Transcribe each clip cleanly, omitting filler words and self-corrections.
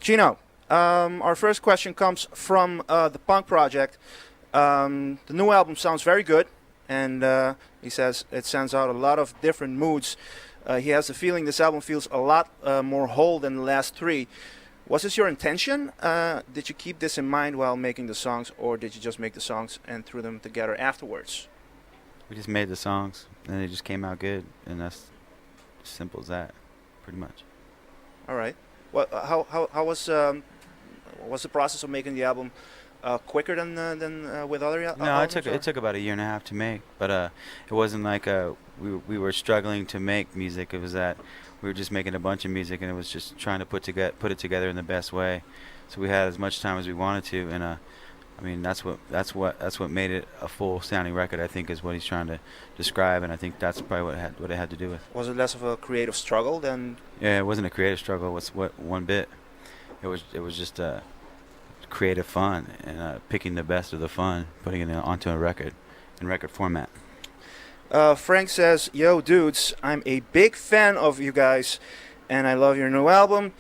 Chino, our first question comes from the Punk Project. The new album sounds very good, and he says it sends out a lot of different moods. He has the feeling this album feels a lot more whole than the last three. Was this your intention? Did you keep this in mind while making the songs, or did you just make the songs and threw them together afterwards? We just made the songs, and they just came out good, and that's as simple as that, pretty much. All right. Well, how was the process of making the album quicker than with other albums? No, it took about a year and a half to make, but it wasn't like we were struggling to make music. It was that we were just making a bunch of music, and it was just trying to put it together in the best way. So we had as much time as we wanted to, and I mean that's what made it a full sounding record. I think is what he's trying to describe, and I think that's probably what it had to do with. Was it less of a creative struggle than? Yeah, it wasn't a creative struggle. What one bit. It was just creative fun and picking the best of the fun, putting it onto a record in record format. Frank says, "Yo, dudes, I'm a big fan of you guys, and I love your new album.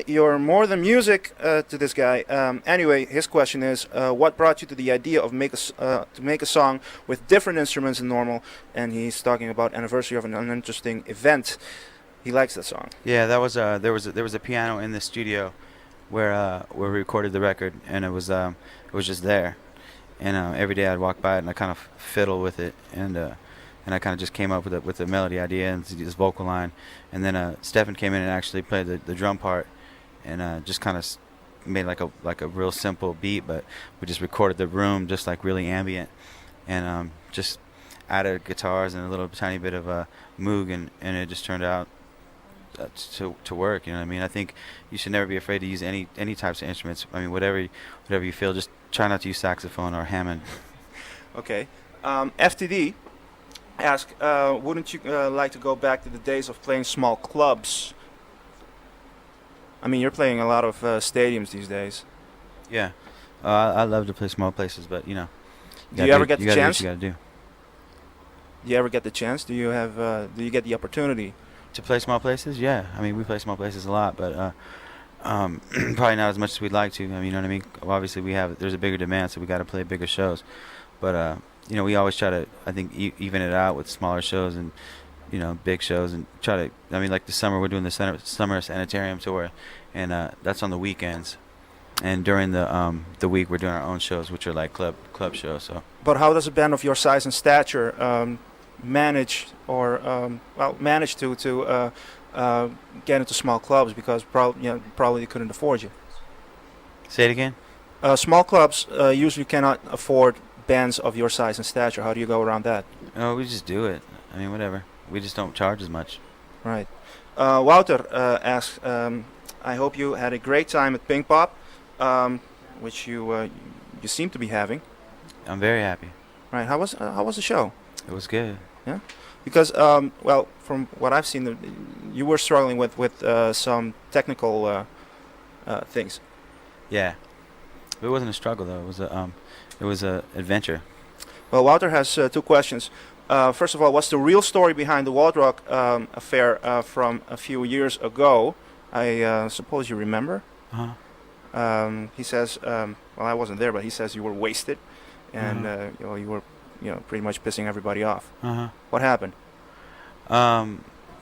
You're more than music to this guy." Anyway, his question is, what brought you to the idea of to make a song with different instruments than normal? And he's talking about anniversary of an uninteresting event. He likes that song. Yeah, that was there was a piano in the studio where we recorded the record, and it was just there. And every day I'd walk by it and I kind of fiddle with it, and I kind of just came up with the melody idea and this vocal line, and then Stefan came in and actually played the drum part, and just kind of made like a real simple beat, but we just recorded the room just like really ambient, and just added guitars and a little tiny bit of moog, and it just turned out to work. You know what I mean? I think you should never be afraid to use any types of instruments. I mean, whatever you feel, just try not to use saxophone or Hammond. Okay. FTD ask, wouldn't you like to go back to the days of playing small clubs? I mean, you're playing a lot of stadiums these days. Yeah, I love to play small places, but you know. Do you ever get the chance? Do what you gotta do. Do you ever get the chance? Do you get the opportunity to play small places? Yeah, I mean, we play small places a lot, but probably not as much as we'd like to. I mean, you know what I mean? Obviously, there's a bigger demand, so we got to play bigger shows. But you know, we always try to, I think, even it out with smaller shows and, you know, big shows, and try to. I mean, like the summer, we're doing the summer sanitarium tour, and that's on the weekends. And during the week, we're doing our own shows, which are like club shows. So. But how does a band of your size and stature manage to get into small clubs, because probably they couldn't afford you? Say it again. Small clubs usually cannot afford bands of your size and stature. How do you go around that? Oh, we just do it. I mean, whatever. We just don't charge as much. Right. Wouter asks, I hope you had a great time at Pinkpop, which you seem to be having. I'm very happy. Right. How was the show? It was good. Yeah. Because well, from what I've seen, you were struggling with some technical things. Yeah. It wasn't a struggle though. It was a adventure. Well, Wouter has two questions. First of all, what's the real story behind the Waldrock affair from a few years ago? I suppose you remember. He says, well, I wasn't there, but he says you were wasted, and you were, pretty much pissing everybody off. What happened?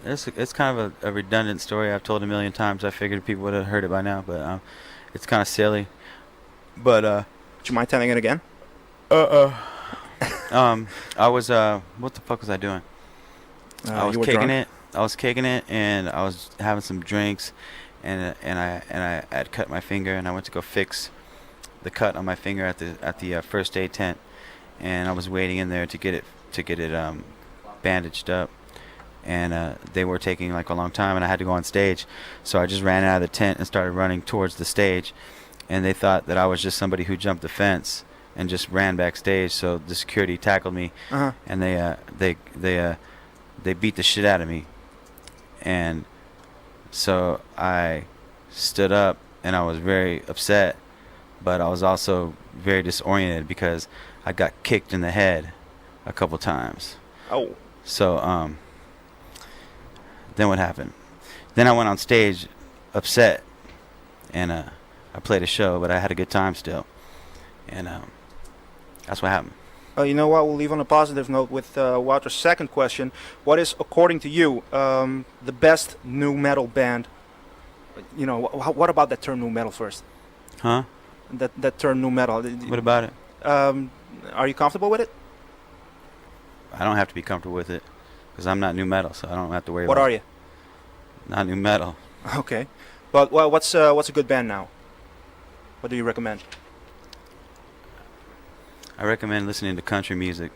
It's kind of a redundant story. I've told a million times. I figured people would have heard it by now, but it's kind of silly. But would you mind telling it again? I was what the fuck was I doing? I was kicking drunk? it. I was kicking it, and I was having some drinks, and I had cut my finger, and I went to go fix the cut on my finger at the first aid tent, and I was waiting in there to get it bandaged up, and they were taking like a long time, and I had to go on stage, so I just ran out of the tent and started running towards the stage, and they thought that I was just somebody who jumped the fence and just ran backstage. So the security tackled me, and they beat the shit out of me, and so I stood up, and I was very upset, but I was also very disoriented because I got kicked in the head a couple times. Oh. So then what happened? Then I went on stage upset, and I played a show, but I had a good time still, and that's what happened. You know what? We'll leave on a positive note with Walter's second question. What is, according to you, the best new metal band? You know, what about that term new metal first? Huh? That term new metal. What about it? Are you comfortable with it? I don't have to be comfortable with it because I'm not new metal, so I don't have to worry What about are it. you? Not new metal. Okay, but well, what's a good band now? What do you recommend? I recommend listening to country music.